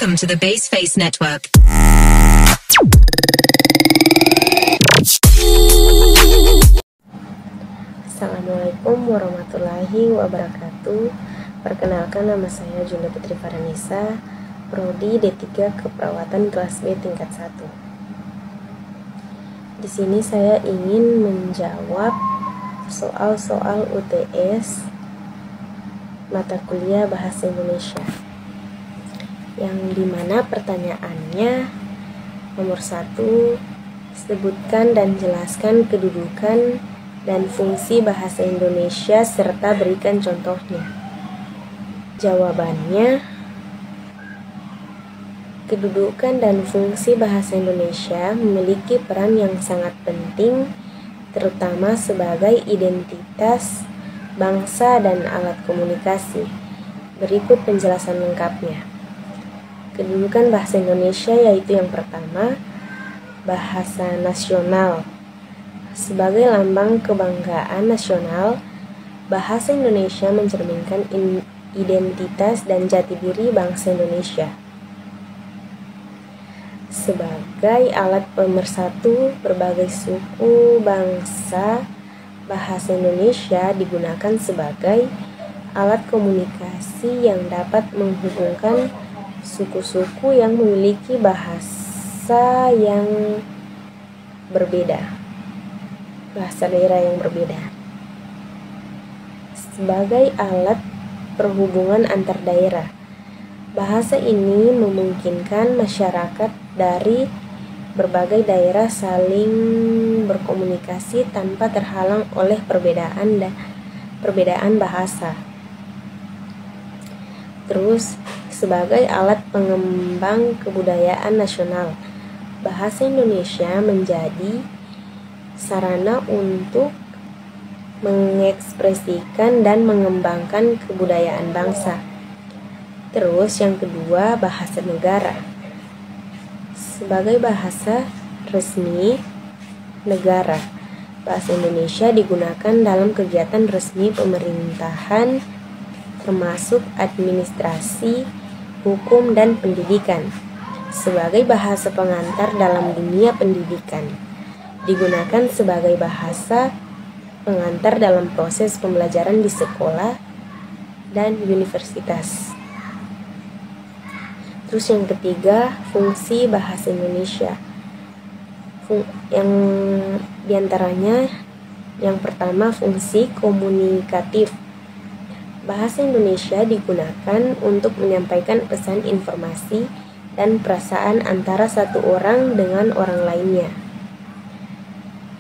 Welcome to the Baseface Network. Assalamualaikum warahmatullahi wabarakatuh. Perkenalkan, nama saya Julia Putri Faranisa, Prodi D3 Keperawatan kelas B tingkat 1. Di sini saya ingin menjawab soal-soal UTS mata kuliah Bahasa Indonesia, yang dimana pertanyaannya nomor 1, sebutkan dan jelaskan kedudukan dan fungsi bahasa Indonesia serta berikan contohnya. Jawabannya, kedudukan dan fungsi bahasa Indonesia memiliki peran yang sangat penting, terutama sebagai identitas bangsa dan alat komunikasi. Berikut penjelasan lengkapnya. Kedudukan bahasa Indonesia yaitu yang pertama, bahasa nasional. Sebagai lambang kebanggaan nasional, bahasa Indonesia mencerminkan identitas dan jati diri bangsa Indonesia. Sebagai alat pemersatu berbagai suku bangsa, bahasa Indonesia digunakan sebagai alat komunikasi yang dapat menghubungkan suku-suku yang memiliki bahasa yang berbeda, bahasa daerah yang berbeda. Sebagai alat perhubungan antar daerah, bahasa ini memungkinkan masyarakat dari berbagai daerah saling berkomunikasi tanpa terhalang oleh perbedaan bahasa. Terus, sebagai alat pengembang kebudayaan nasional, bahasa Indonesia menjadi sarana untuk mengekspresikan dan mengembangkan kebudayaan bangsa. Terus yang kedua, bahasa negara. Sebagai bahasa resmi negara, bahasa Indonesia digunakan dalam kegiatan resmi pemerintahan, termasuk administrasi, hukum, dan pendidikan. Sebagai bahasa pengantar dalam dunia pendidikan, digunakan sebagai bahasa pengantar dalam proses pembelajaran di sekolah dan universitas. Terus yang ketiga, fungsi bahasa Indonesia. Yang diantaranya, yang pertama, fungsi komunikatif. Bahasa Indonesia digunakan untuk menyampaikan pesan, informasi, dan perasaan antara satu orang dengan orang lainnya.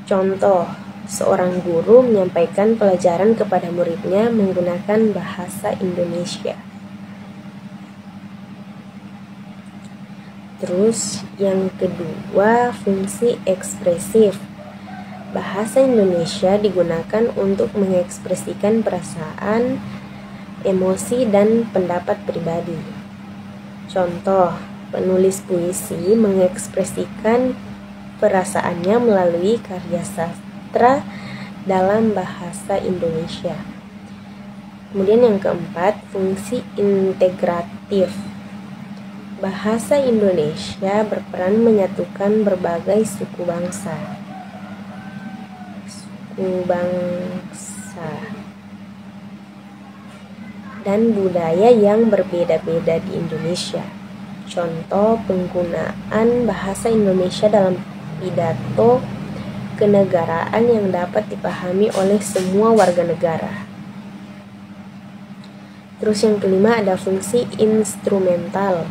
Contoh, seorang guru menyampaikan pelajaran kepada muridnya menggunakan bahasa Indonesia. Terus yang kedua, fungsi ekspresif. Bahasa Indonesia digunakan untuk mengekspresikan perasaan, emosi, dan pendapat pribadi. Contoh, penulis puisi mengekspresikan perasaannya melalui karya sastra dalam bahasa Indonesia. Kemudian yang keempat, fungsi integratif. Bahasa Indonesia berperan menyatukan berbagai suku bangsa dan budaya yang berbeda-beda di Indonesia. Contoh, penggunaan bahasa Indonesia dalam pidato kenegaraan yang dapat dipahami oleh semua warga negara. Terus yang kelima, ada fungsi instrumental.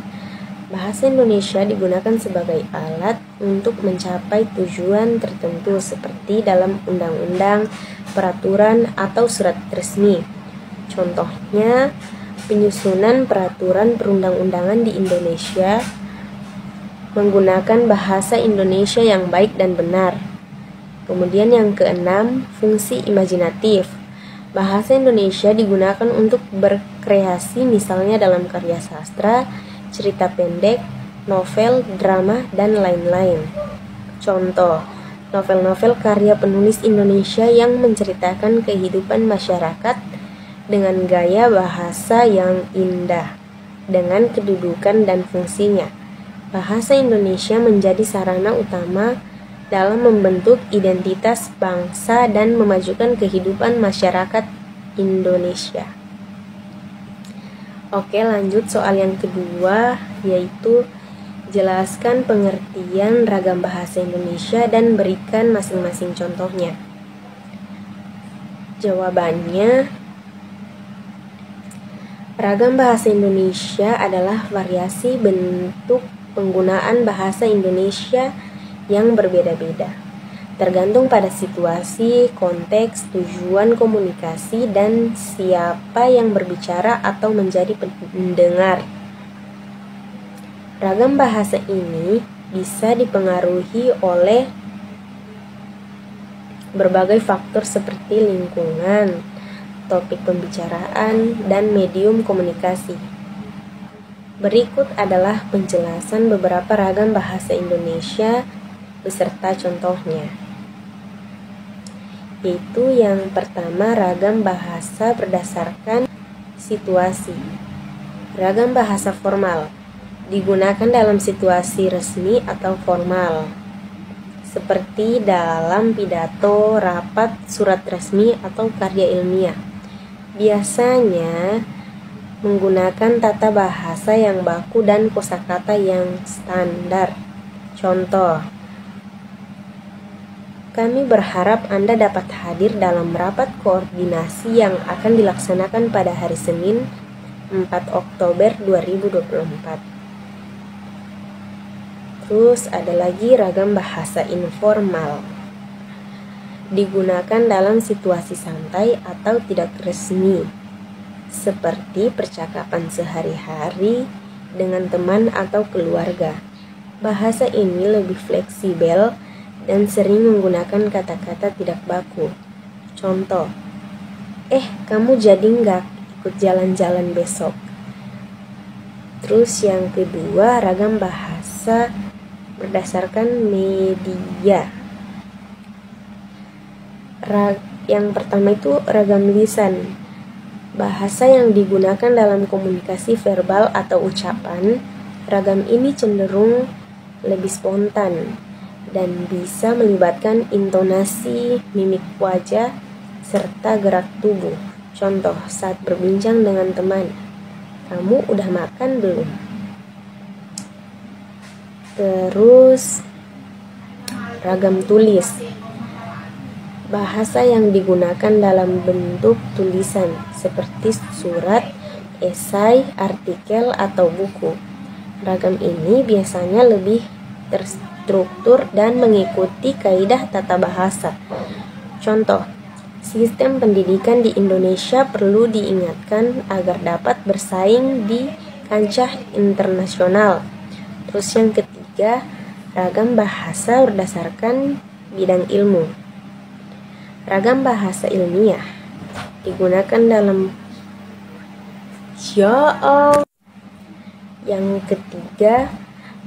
Bahasa Indonesia digunakan sebagai alat untuk mencapai tujuan tertentu seperti dalam undang-undang, peraturan, atau surat resmi. Contohnya, penyusunan peraturan perundang-undangan di Indonesia menggunakan bahasa Indonesia yang baik dan benar. Kemudian yang keenam, fungsi imajinatif. Bahasa Indonesia digunakan untuk berkreasi, misalnya dalam karya sastra, cerita pendek, novel, drama, dan lain-lain. Contoh, novel-novel karya penulis Indonesia yang menceritakan kehidupan masyarakat dengan gaya bahasa yang indah. dengan kedudukan dan fungsinya. Bahasa Indonesia menjadi sarana utama dalam membentuk identitas bangsa dan memajukan kehidupan masyarakat Indonesia. Oke, lanjut soal yang kedua, yaitu jelaskan pengertian ragam bahasa Indonesia dan berikan masing-masing contohnya. Jawabannya, ragam bahasa Indonesia adalah variasi bentuk penggunaan bahasa Indonesia yang berbeda-beda, tergantung pada situasi, konteks, tujuan komunikasi, dan siapa yang berbicara atau menjadi pendengar. Ragam bahasa ini bisa dipengaruhi oleh berbagai faktor seperti lingkungan, topik pembicaraan, dan medium komunikasi. Berikut adalah penjelasan beberapa ragam bahasa Indonesia beserta contohnya. Yaitu yang pertama, ragam bahasa berdasarkan situasi. Ragam bahasa formal digunakan dalam situasi resmi atau formal, seperti dalam pidato, rapat, surat resmi, atau karya ilmiah. Biasanya menggunakan tata bahasa yang baku dan kosakata yang standar. Contoh, kami berharap Anda dapat hadir dalam rapat koordinasi yang akan dilaksanakan pada hari Senin 4 Oktober 2024. Terus ada lagi ragam bahasa informal. Digunakan dalam situasi santai atau tidak resmi, seperti percakapan sehari-hari dengan teman atau keluarga. Bahasa ini lebih fleksibel dan sering menggunakan kata-kata tidak baku. Contoh, kamu jadi nggak ikut jalan-jalan besok? Terus yang kedua, ragam bahasa berdasarkan media. Yang pertama itu ragam lisan. Bahasa yang digunakan dalam komunikasi verbal atau ucapan. Ragam ini cenderung lebih spontan dan bisa melibatkan intonasi, mimik wajah, serta gerak tubuh. Contoh, saat berbincang dengan teman, kamu udah makan belum? Terus ragam tulis. Bahasa yang digunakan dalam bentuk tulisan seperti surat, esai, artikel, atau buku. Ragam ini biasanya lebih terstruktur dan mengikuti kaidah tata bahasa. Contoh, sistem pendidikan di Indonesia perlu diingatkan agar dapat bersaing di kancah internasional. Terus yang ketiga, ragam bahasa berdasarkan bidang ilmu. Ragam bahasa ilmiah digunakan dalam Yang ketiga,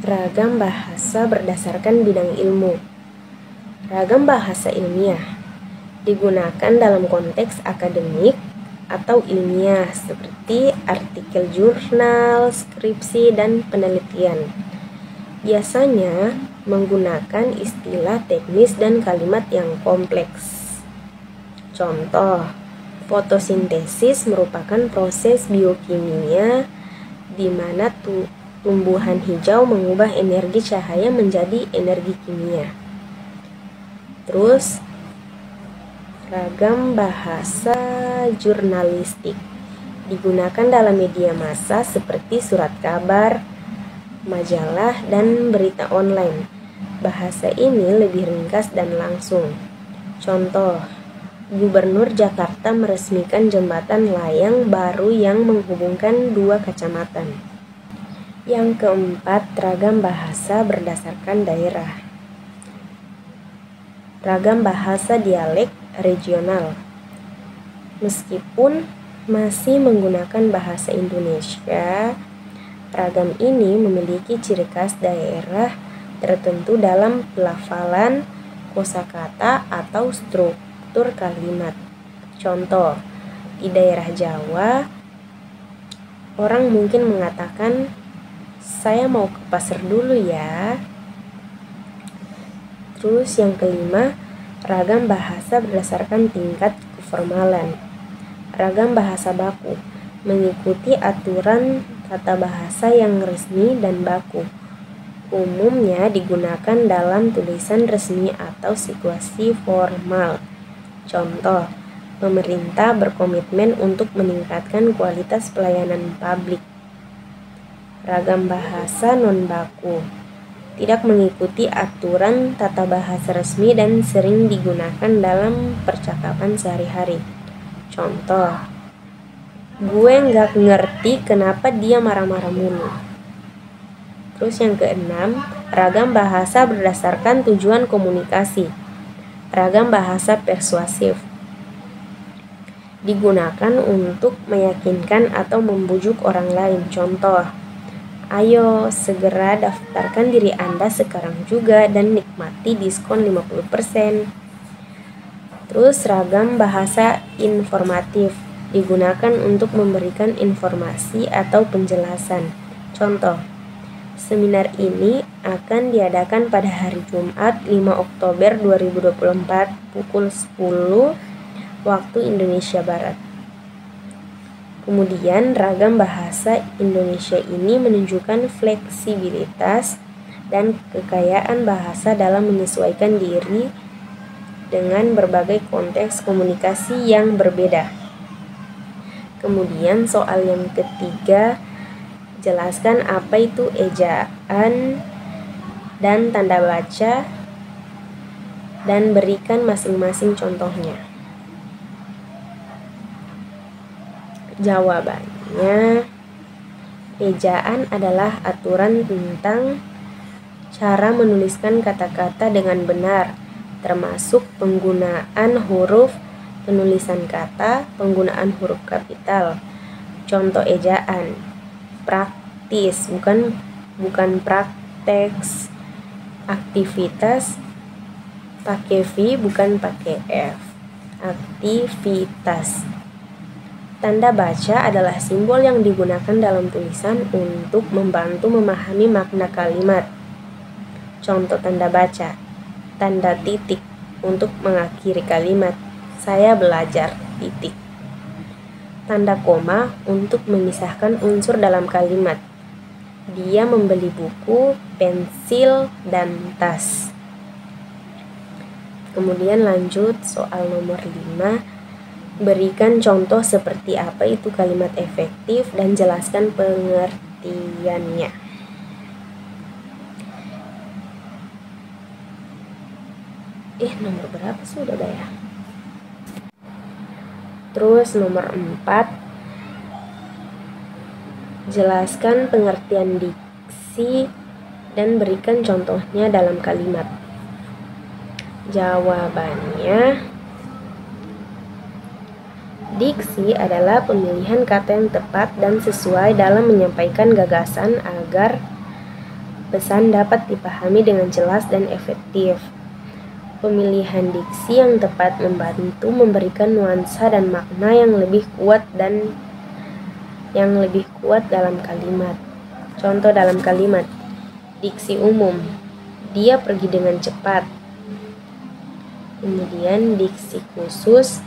ragam bahasa berdasarkan bidang ilmu. Ragam bahasa ilmiah digunakan dalam konteks akademik atau ilmiah seperti artikel jurnal, skripsi, dan penelitian. Biasanya menggunakan istilah teknis dan kalimat yang kompleks. Contoh, fotosintesis merupakan proses biokimia di mana tumbuhan hijau mengubah energi cahaya menjadi energi kimia. Terus, ragam bahasa jurnalistik digunakan dalam media massa seperti surat kabar, majalah, dan berita online. Bahasa ini lebih ringkas dan langsung. Contoh, Gubernur Jakarta meresmikan jembatan layang baru yang menghubungkan dua kecamatan. Yang keempat, ragam bahasa berdasarkan daerah. Ragam bahasa dialek regional. Meskipun masih menggunakan bahasa Indonesia, ragam ini memiliki ciri khas daerah tertentu dalam pelafalan, kosakata, atau struktur kalimat. Contoh, di daerah Jawa, Orang mungkin mengatakan, saya mau ke pasar dulu ya. Terus yang kelima, ragam bahasa berdasarkan tingkat keformalan. Ragam bahasa baku mengikuti aturan tata bahasa yang resmi dan baku. Umumnya digunakan dalam tulisan resmi atau situasi formal. Contoh, pemerintah berkomitmen untuk meningkatkan kualitas pelayanan publik. Ragam bahasa non-baku tidak mengikuti aturan tata bahasa resmi dan sering digunakan dalam percakapan sehari-hari. Contoh, gue nggak ngerti kenapa dia marah-marah mulu. Terus yang keenam, ragam bahasa berdasarkan tujuan komunikasi. Ragam bahasa persuasif digunakan untuk meyakinkan atau membujuk orang lain. Contoh, ayo segera daftarkan diri Anda sekarang juga dan nikmati diskon 50%. Terus ragam bahasa informatif digunakan untuk memberikan informasi atau penjelasan. Contoh, seminar ini akan diadakan pada hari Jumat 5 Oktober 2024 pukul 10 waktu Indonesia Barat. Kemudian ragam bahasa Indonesia ini menunjukkan fleksibilitas dan kekayaan bahasa dalam menyesuaikan diri dengan berbagai konteks komunikasi yang berbeda. Kemudian soal yang ketiga, jelaskan apa itu ejaan dan tanda baca dan berikan masing-masing contohnya. Jawabannya, ejaan adalah aturan tentang cara menuliskan kata-kata dengan benar, termasuk penggunaan huruf, penulisan kata, penggunaan huruf kapital. Contoh ejaan, praktis, bukan prakteks, aktivitas, pakai V bukan pakai F, aktivitas. Tanda baca adalah simbol yang digunakan dalam tulisan untuk membantu memahami makna kalimat. Contoh tanda baca, tanda titik untuk mengakhiri kalimat, saya belajar, titik. Tanda koma untuk memisahkan unsur dalam kalimat, dia membeli buku, pensil, dan tas. Kemudian lanjut soal nomor 5. Berikan contoh seperti apa itu kalimat efektif dan jelaskan pengertiannya. Nomor berapa sudah ya? Terus nomor 4. Jelaskan pengertian diksi dan berikan contohnya dalam kalimat. Jawabannya, diksi adalah pemilihan kata yang tepat dan sesuai dalam menyampaikan gagasan agar pesan dapat dipahami dengan jelas dan efektif. Pemilihan diksi yang tepat membantu memberikan nuansa dan makna yang lebih kuat dalam kalimat. Contoh dalam kalimat, diksi umum, dia pergi dengan cepat. Kemudian diksi khusus,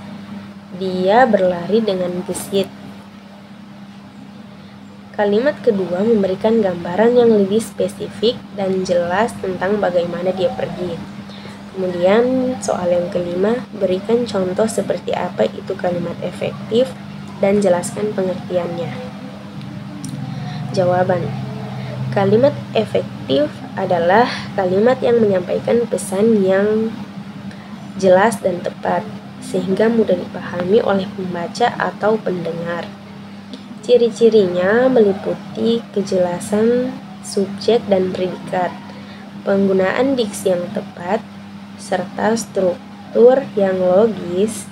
dia berlari dengan gesit. Kalimat kedua memberikan gambaran yang lebih spesifik dan jelas tentang bagaimana dia pergi. Kemudian soal yang kelima, berikan contoh seperti apa itu kalimat efektif dan jelaskan pengertiannya. Jawaban, kalimat efektif adalah kalimat yang menyampaikan pesan yang jelas dan tepat, sehingga mudah dipahami oleh pembaca atau pendengar. Ciri-cirinya meliputi kejelasan subjek dan predikat, penggunaan diksi yang tepat, serta struktur yang logis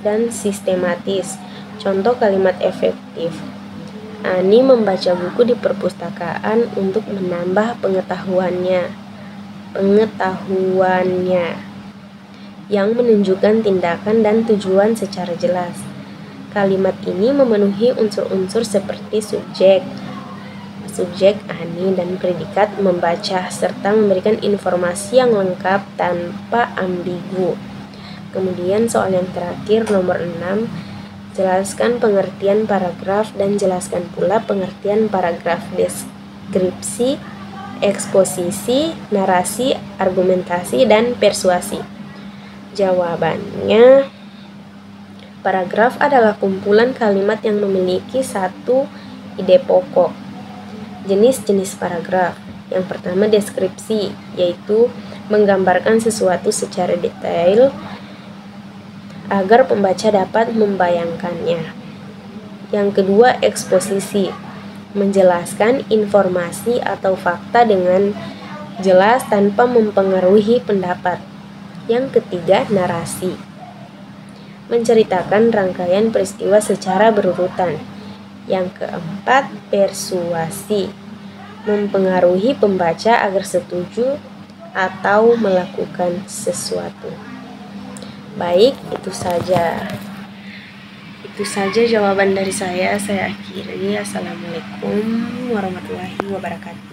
dan sistematis. Contoh kalimat efektif, Ani membaca buku di perpustakaan untuk menambah pengetahuannya yang menunjukkan tindakan dan tujuan secara jelas. Kalimat ini memenuhi unsur-unsur seperti subjek, ani, dan predikat membaca, serta memberikan informasi yang lengkap tanpa ambigu. Kemudian soal yang terakhir nomor 6, jelaskan pengertian paragraf dan jelaskan pula pengertian paragraf. Deskripsi, eksposisi, narasi, argumentasi, dan persuasi. Jawabannya, paragraf adalah kumpulan kalimat yang memiliki satu ide pokok. Jenis-jenis paragraf. Yang pertama deskripsi, yaitu menggambarkan sesuatu secara detail agar pembaca dapat membayangkannya. Yang kedua eksposisi, menjelaskan informasi atau fakta dengan jelas tanpa mempengaruhi pendapat. Yang ketiga narasi, menceritakan rangkaian peristiwa secara berurutan. Yang keempat, persuasi, mempengaruhi pembaca agar setuju atau melakukan sesuatu. Baik, itu saja jawaban dari saya. Saya akhiri. Assalamualaikum warahmatullahi wabarakatuh.